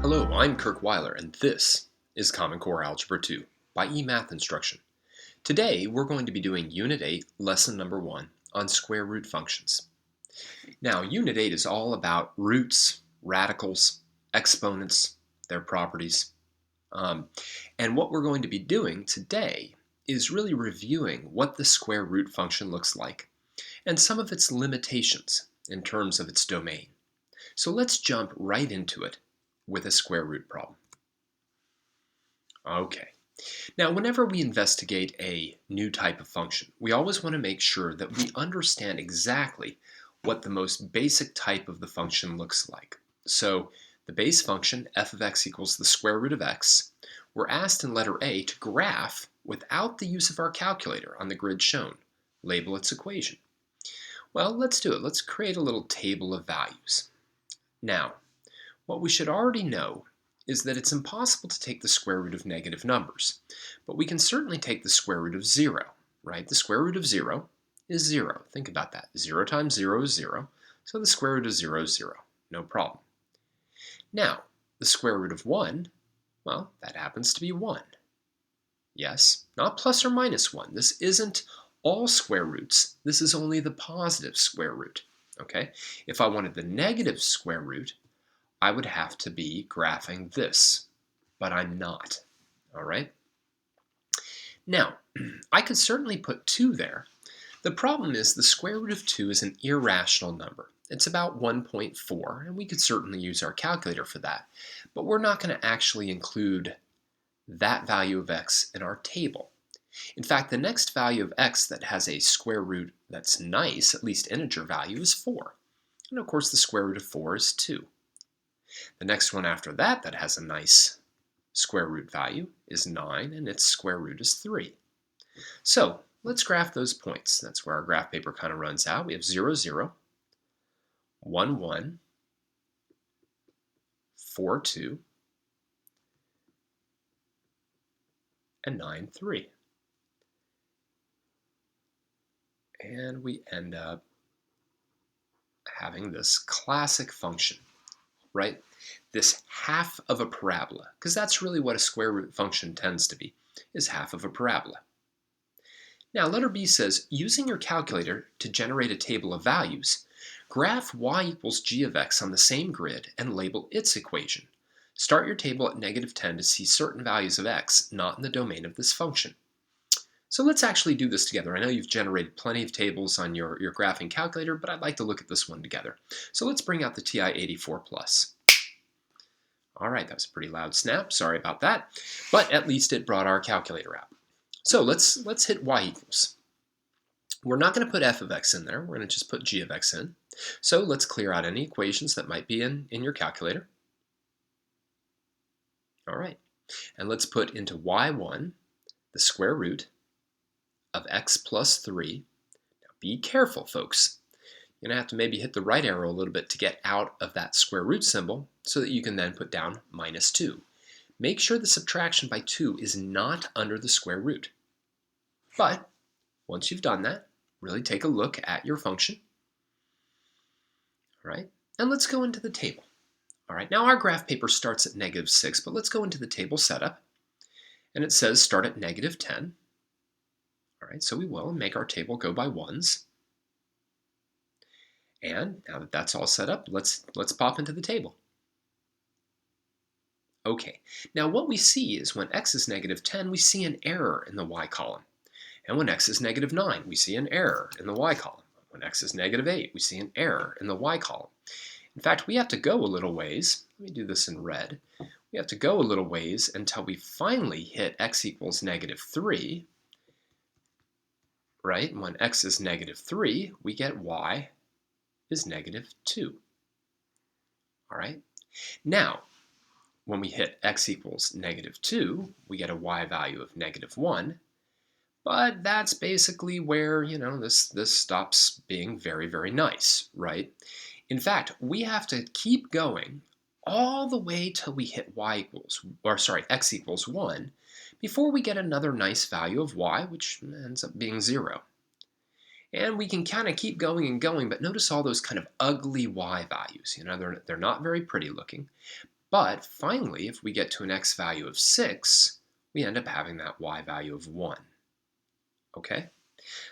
Hello, I'm Kirk Weiler, and this is Common Core Algebra 2 by eMath Instruction. Today, we're going to be doing Unit 8, Lesson Number 1 on square root functions. Now, Unit 8 is all about roots, radicals, exponents, their properties. And what we're going to be doing today is really reviewing what the square root function looks like and some of its limitations in terms of its domain. So let's jump right into it with a square root problem. Okay. Now, whenever we investigate a new type of function, we always want to make sure that we understand exactly what the most basic type of the function looks like. So, the base function, f of x equals the square root of x, we're asked in letter A to graph without the use of our calculator on the grid shown. Label its equation. Well, let's do it. Let's create a little table of values. Now, what we should already know is that it's impossible to take the square root of negative numbers, but we can certainly take the square root of 0, right? The square root of 0 is 0. Think about that. 0 times 0 is 0, so the square root of 0 is 0. No problem. Now, the square root of 1, well, that happens to be 1. Yes, not plus or minus 1. This isn't all square roots. This is only the positive square root, okay? If I wanted the negative square root, I would have to be graphing this, but I'm not, all right? Now, I could certainly put 2 there. The problem is the square root of 2 is an irrational number. It's about 1.4, and we could certainly use our calculator for that, but we're not going to actually include that value of x in our table. In fact, the next value of x that has a square root that's nice, at least integer value, is 4. And of course, the square root of 4 is 2. The next one after that that has a nice square root value is 9, and its square root is 3. So let's graph those points. That's where our graph paper kind of runs out. We have 0, 0, 1, 1, 4, 2, and 9, 3. And we end up having this classic function, right? This half of a parabola, because that's really what a square root function tends to be, is half of a parabola. Now, letter B says, using your calculator to generate a table of values, graph y equals g of x on the same grid and label its equation. Start your table at -10 to see certain values of x not in the domain of this function. So let's actually do this together. I know you've generated plenty of tables on your graphing calculator, but I'd like to look at this one together. So let's bring out the TI-84 Plus. All right, that was a pretty loud snap. Sorry about that. But at least it brought our calculator out. So let's hit y equals. We're not going to put f of x in there. We're going to just put g of x in. So let's clear out any equations that might be in your calculator. All right. And let's put into y1 the square root of x plus 3. Now be careful, folks. You're going to have to maybe hit the right arrow a little bit to get out of that square root symbol so that you can then put down -2. Make sure the subtraction by 2 is not under the square root. But once you've done that, really take a look at your function. All right, and let's go into the table. All right, now our graph paper starts at -6, but let's go into the table setup. And it says start at -10. All right, so we will make our table go by ones. And now that that's all set up, let's pop into the table. Okay, now what we see is when x is -10, we see an error in the y column. And when x is -9, we see an error in the y column. When x is -8, we see an error in the y column. In fact, we have to go a little ways. Let me do this in red. We have to go a little ways until we finally hit x equals -3. Right? And when x is -3, we get y is -2. All right? Now, when we hit x equals -2, we get a y value of -1. But that's basically where, this stops being very, very nice, right? In fact, we have to keep going all the way till we hit x equals 1 before we get another nice value of y, which ends up being 0. And we can kind of keep going and going, but notice all those kind of ugly y values. They're not very pretty looking. But finally, if we get to an x value of 6, we end up having that y value of 1. Okay?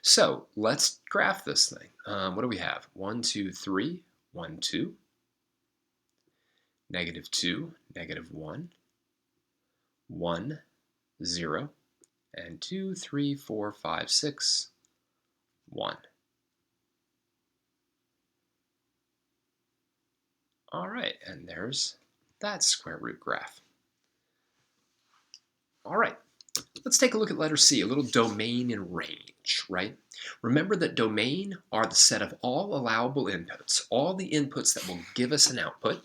So let's graph this thing. What do we have? 1, 2, 3, 1, 2, negative 2, negative 1, 1, 0, and 2, 3, 4, 5, 6, 1. All right, and there's that square root graph. All right, let's take a look at letter C, a little domain and range, right? Remember that domain are the set of all allowable inputs, all the inputs that will give us an output,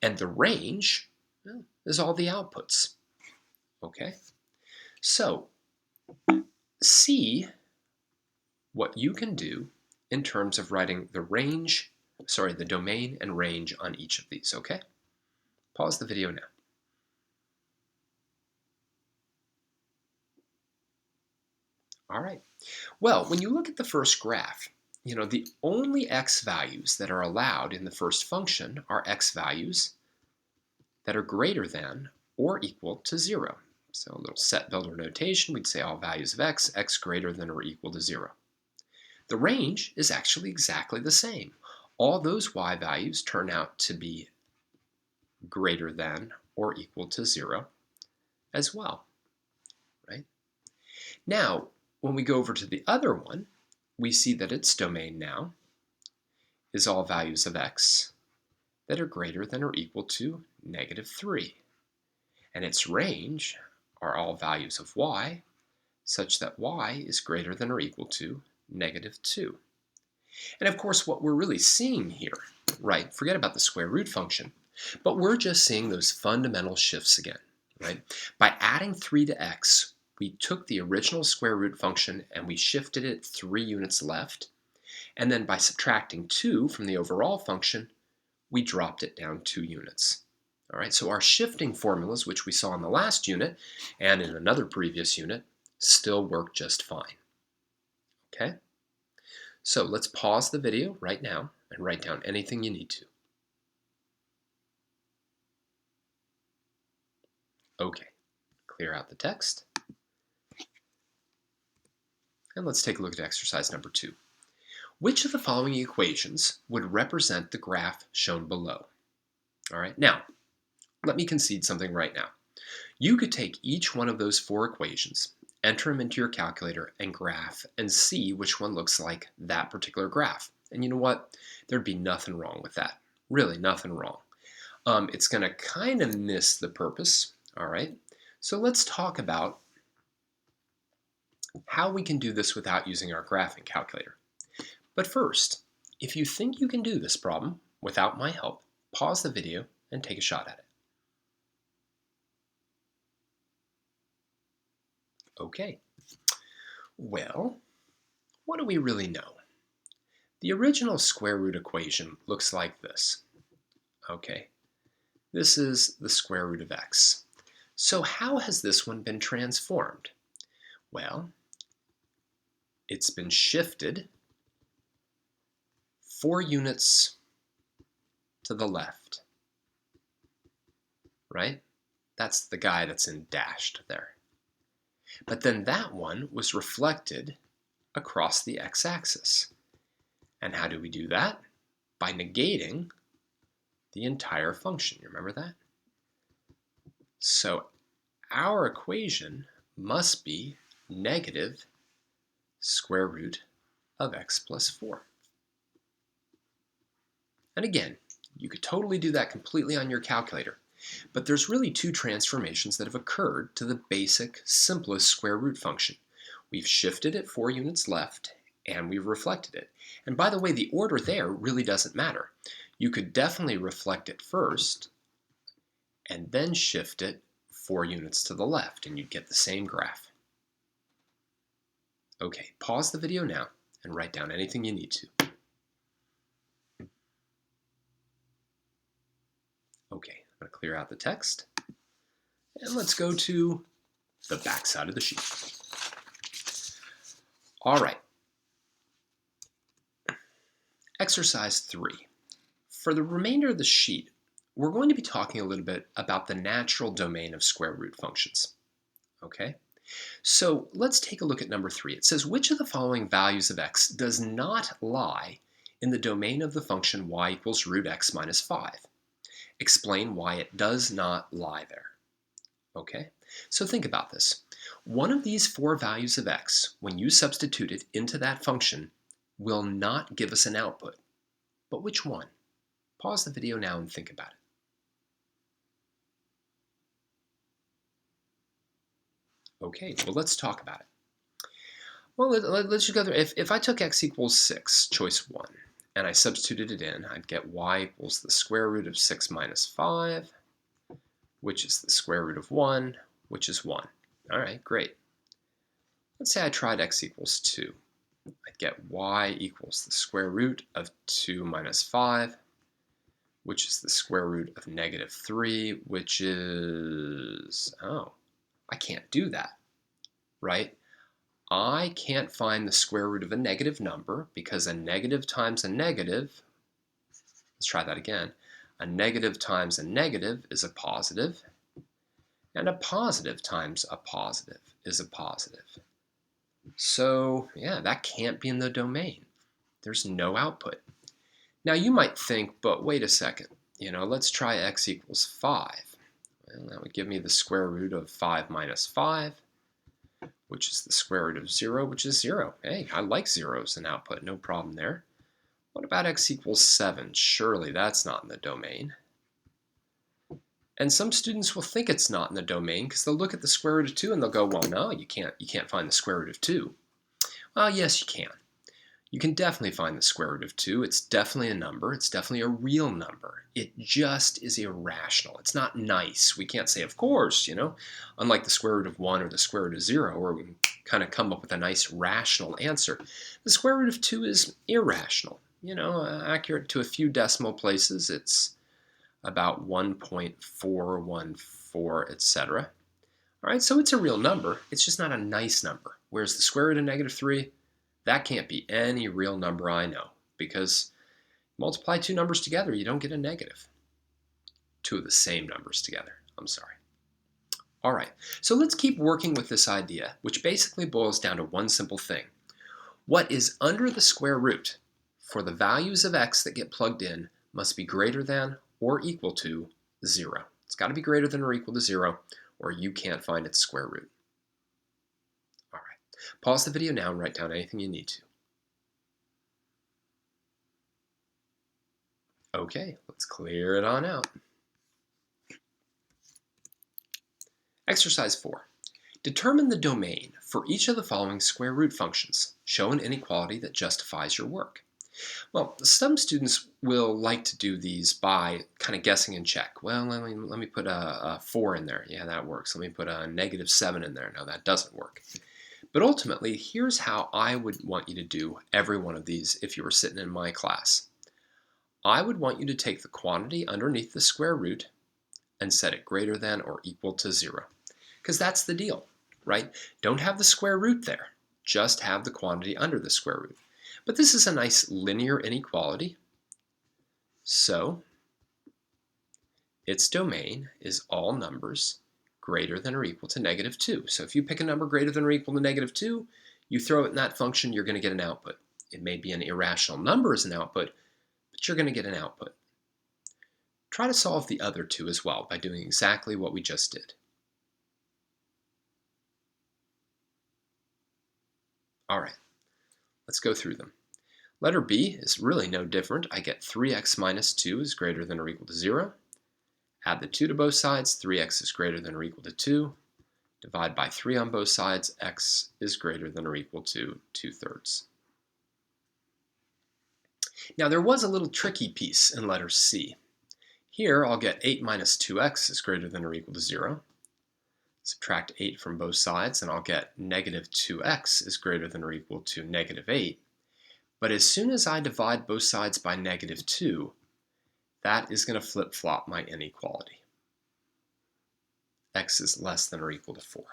and the range, well, is all the outputs, okay? So, see what you can do in terms of writing the domain and range on each of these, okay? Pause the video now. All right. Well, when you look at the first graph, the only x values that are allowed in the first function are x values that are greater than or equal to 0. So a little set builder notation, we'd say all values of x greater than or equal to 0. The range is actually exactly the same. All those y values turn out to be greater than or equal to 0 as well, right? Now, when we go over to the other one, we see that its domain now is all values of x that are greater than or equal to negative 3. And its range are all values of y such that y is greater than or equal to negative 2. And of course, what we're really seeing here, right, forget about the square root function, but we're just seeing those fundamental shifts again, right? By adding 3 to x, we took the original square root function and we shifted it 3 units left. And then by subtracting 2 from the overall function, we dropped it down 2 units. All right, so our shifting formulas, which we saw in the last unit and in another previous unit, still work just fine. Okay? So let's pause the video right now and write down anything you need to. Okay, clear out the text. And let's take a look at exercise number 2. Which of the following equations would represent the graph shown below? All right, now, let me concede something right now. You could take each one of those 4 equations, enter them into your calculator, and graph, and see which one looks like that particular graph. And you know what? There'd be nothing wrong with that. Really, nothing wrong. It's going to kind of miss the purpose, all right? So let's talk about how we can do this without using our graphing calculator. But first, if you think you can do this problem without my help, pause the video and take a shot at it. Okay, well, what do we really know? The original square root equation looks like this. Okay, this is the square root of x. So how has this one been transformed? Well, it's been shifted 4 units to the left, right? That's the guy that's in dashed there. But then that one was reflected across the x-axis. And how do we do that? By negating the entire function. You remember that? So our equation must be negative square root of x plus 4. And again, you could totally do that completely on your calculator. But there's really 2 transformations that have occurred to the basic, simplest square root function. We've shifted it 4 units left, and we've reflected it. And by the way, the order there really doesn't matter. You could definitely reflect it first, and then shift it 4 units to the left, and you'd get the same graph. Okay, pause the video now and write down anything you need to. Okay, I'm going to clear out the text. And let's go to the back side of the sheet. All right. Exercise 3. For the remainder of the sheet, we're going to be talking a little bit about the natural domain of square root functions. Okay? So let's take a look at number 3. It says, which of the following values of x does not lie in the domain of the function y equals root x minus 5? Explain why it does not lie there. Okay, so think about this. One of these 4 values of x, when you substitute it into that function, will not give us an output. But which one? Pause the video now and think about it. Okay, well, let's talk about it. Well, let's just go through. If I took x equals 6, choice 1, and I substituted it in, I'd get y equals the square root of 6 minus 5, which is the square root of 1, which is 1. All right, great. Let's say I tried x equals 2. I'd get y equals the square root of 2 minus 5, which is the square root of negative 3, which is, oh, I can't do that, right? I can't find the square root of a negative number because a negative times a negative, let's try that again, a negative times a negative is a positive, and a positive times a positive is a positive. So, yeah, that can't be in the domain. There's no output. Now, you might think, but wait a second, let's try x equals 5. Well, that would give me the square root of 5 minus 5, which is the square root of 0, which is 0. Hey, I like zeros in output, no problem there. What about x equals 7? Surely that's not in the domain. And some students will think it's not in the domain because they'll look at the square root of 2 and they'll go, well, no, you can't find the square root of 2. Well, yes, you can. You can definitely find the square root of 2. It's definitely a number. It's definitely a real number. It just is irrational. It's not nice. We can't say, of course, unlike the square root of 1 or the square root of 0, where we can kind of come up with a nice rational answer. The square root of 2 is irrational. Accurate to a few decimal places. It's about 1.414, etc. All right, so it's a real number. It's just not a nice number. Whereas the square root of negative 3, that can't be any real number I know, because multiply 2 numbers together, you don't get a negative. 2 of the same numbers together, I'm sorry. All right, so let's keep working with this idea, which basically boils down to one simple thing. What is under the square root for the values of x that get plugged in must be greater than or equal to 0. It's got to be greater than or equal to 0, or you can't find its square root. All right, pause the video now and write down anything you need to. Okay, let's clear it on out. Exercise 4. Determine the domain for each of the following square root functions. Show an inequality that justifies your work. Well, some students will like to do these by kind of guessing and check. Well, let me put a 4 in there. Yeah, that works. Let me put a negative 7 in there. No, that doesn't work. But ultimately, here's how I would want you to do every one of these if you were sitting in my class. I would want you to take the quantity underneath the square root and set it greater than or equal to 0. Because that's the deal, right? Don't have the square root there. Just have the quantity under the square root. But this is a nice linear inequality. So its domain is all numbers greater than or equal to negative 2. So if you pick a number greater than or equal to negative 2, you throw it in that function, you're going to get an output. It may be an irrational number as an output, but you're going to get an output. Try to solve the other two as well by doing exactly what we just did. All right, let's go through them. Letter B is really no different. I get 3x minus 2 is greater than or equal to 0. Add the 2 to both sides. 3x is greater than or equal to 2. Divide by 3 on both sides. X is greater than or equal to 2/3. Now there was a little tricky piece in letter C. Here I'll get 8 minus 2x is greater than or equal to 0. Subtract 8 from both sides and I'll get negative 2x is greater than or equal to negative 8. But as soon as I divide both sides by negative 2, that is going to flip-flop my inequality. X is less than or equal to 4.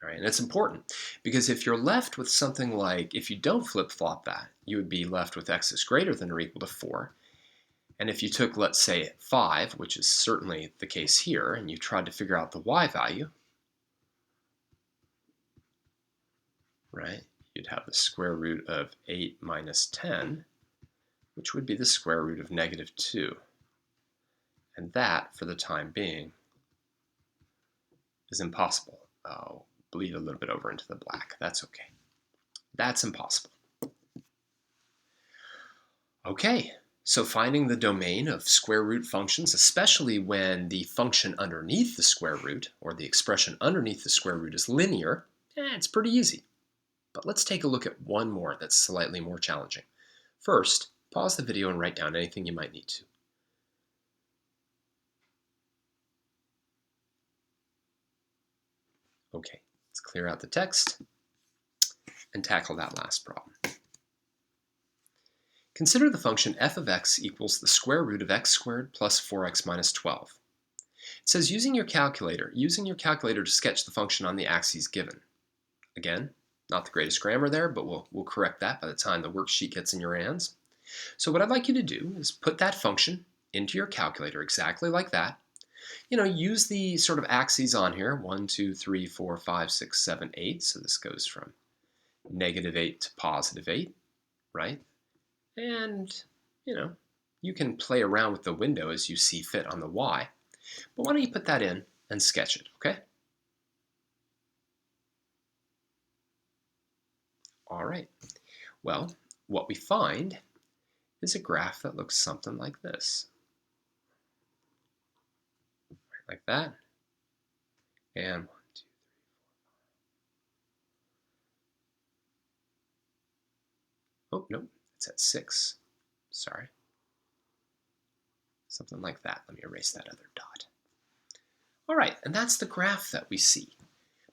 All right, and it's important because if you're left with something like, if you don't flip-flop that, you would be left with x is greater than or equal to 4. And if you took, let's say, 5, which is certainly the case here, and you tried to figure out the y value, right, you'd have the square root of 8 minus 10, which would be the square root of negative 2. And that, for the time being, is impossible. I'll bleed a little bit over into the black. That's okay. That's impossible. Okay, so finding the domain of square root functions, especially when the function underneath the square root, or the expression underneath the square root is linear, it's pretty easy. But let's take a look at one more that's slightly more challenging. First, pause the video and write down anything you might need to. Okay, let's clear out the text and tackle that last problem. Consider the function f of x equals the square root of x squared plus 4x minus 12. It says using your calculator to sketch the function on the axes given. Again, not the greatest grammar there, but we'll correct that by the time the worksheet gets in your hands. So what I'd like you to do is put that function into your calculator exactly like that. Use the sort of axes on here, 1, 2, 3, 4, 5, 6, 7, 8. So this goes from negative 8 to positive 8, right? And, you can play around with the window as you see fit on the y. But why don't you put that in and sketch it, okay? All right. Well, what we find is a graph that looks something like this. Right, like that. And 1, 2, 3, 4. Oh, no, it's at 6. Sorry. Something like that. Let me erase that other dot. All right, and that's the graph that we see.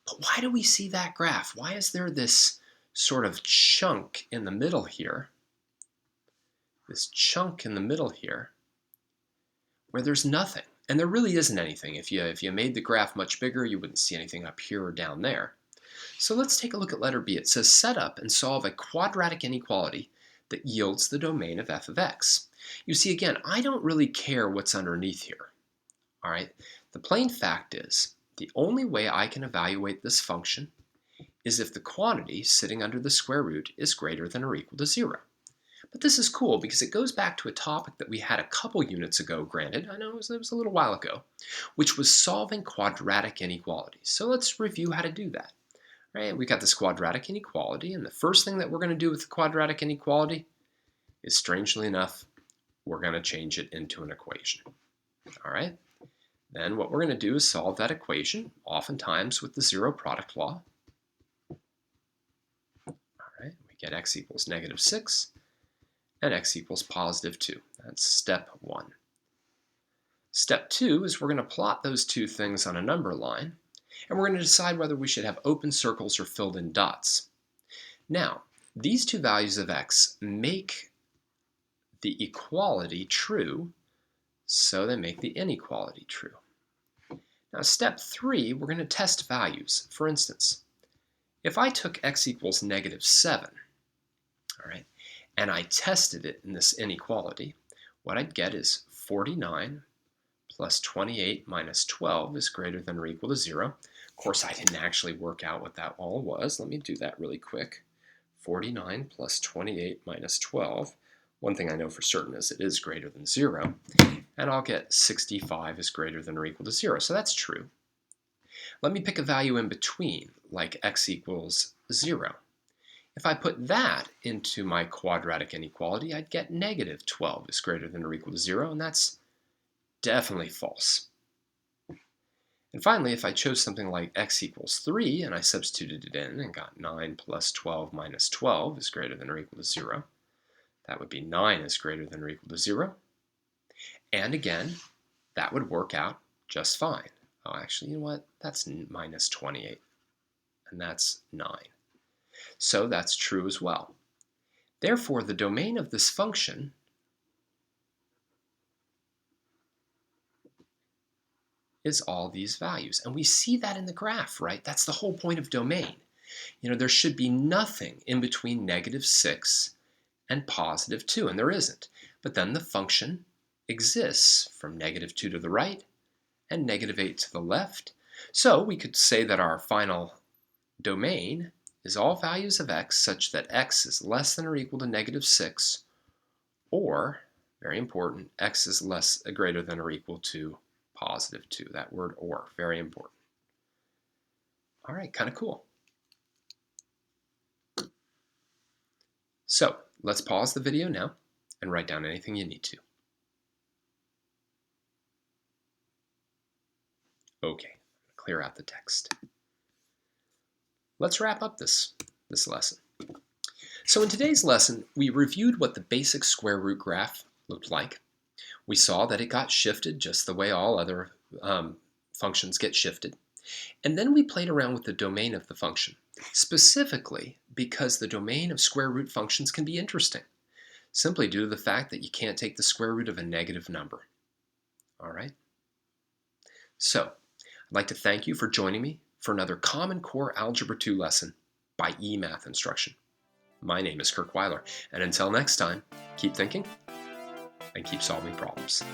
But why do we see that graph? Why is there this sort of chunk in the middle here? This chunk in the middle here where there's nothing. And there really isn't anything. If you made the graph much bigger, you wouldn't see anything up here or down there. So let's take a look at letter B. It says set up and solve a quadratic inequality that yields the domain of f of x. You see, again, I don't really care what's underneath here. All right. The plain fact is, the only way I can evaluate this function is if the quantity sitting under the square root is greater than or equal to 0. But this is cool because it goes back to a topic that we had a couple units ago, granted, I know it was a little while ago, which was solving quadratic inequalities. So let's review how to do that. Right, we got this quadratic inequality, and the first thing that we're going to do with the quadratic inequality is, strangely enough, we're going to change it into an equation. All right. Then what we're going to do is solve that equation, oftentimes with the zero product law. All right, we get x equals negative 6 and x equals positive 2. That's step 1. Step 2 is we're going to plot those two things on a number line, and we're going to decide whether we should have open circles or filled in dots. Now, these two values of x make the equality true, so they make the inequality true. Now, step 3, we're going to test values. For instance, if I took x equals negative 7, all right, and I tested it in this inequality, what I'd get is 49 plus 28 minus 12 is greater than or equal to 0. Of course, I didn't actually work out what that all was. Let me do that really quick. 49 plus 28 minus 12. One thing I know for certain is it is greater than 0. And I'll get 65 is greater than or equal to 0. So that's true. Let me pick a value in between, like x equals 0. If I put that into my quadratic inequality, I'd get negative 12 is greater than or equal to 0, and that's definitely false. And finally, if I chose something like x equals 3 and I substituted it in and got 9 plus 12 minus 12 is greater than or equal to 0, that would be 9 is greater than or equal to 0. And again, that would work out just fine. Oh, actually, you know what? That's minus 28, and that's 9. So that's true as well. Therefore, the domain of this function is all these values. And we see that in the graph, right? That's the whole point of domain. There should be nothing in between negative 6 and positive 2, and there isn't. But then the function exists from -2 to the right and -8 to the left. So we could say that our final domain is all values of x such that x is less than or equal to -6, or, very important, x is greater than or equal to +2. That word or, very important. All right, kind of cool. So let's pause the video now and write down anything you need to. Okay, clear out the text. Let's wrap up this lesson. So in today's lesson, we reviewed what the basic square root graph looked like. We saw that it got shifted just the way all other functions get shifted. And then we played around with the domain of the function, specifically because the domain of square root functions can be interesting, simply due to the fact that you can't take the square root of a negative number. All right? So, I'd like to thank you for joining me for another Common Core Algebra 2 lesson by eMath Instruction. My name is Kirk Weiler, and until next time, keep thinking and keep solving problems.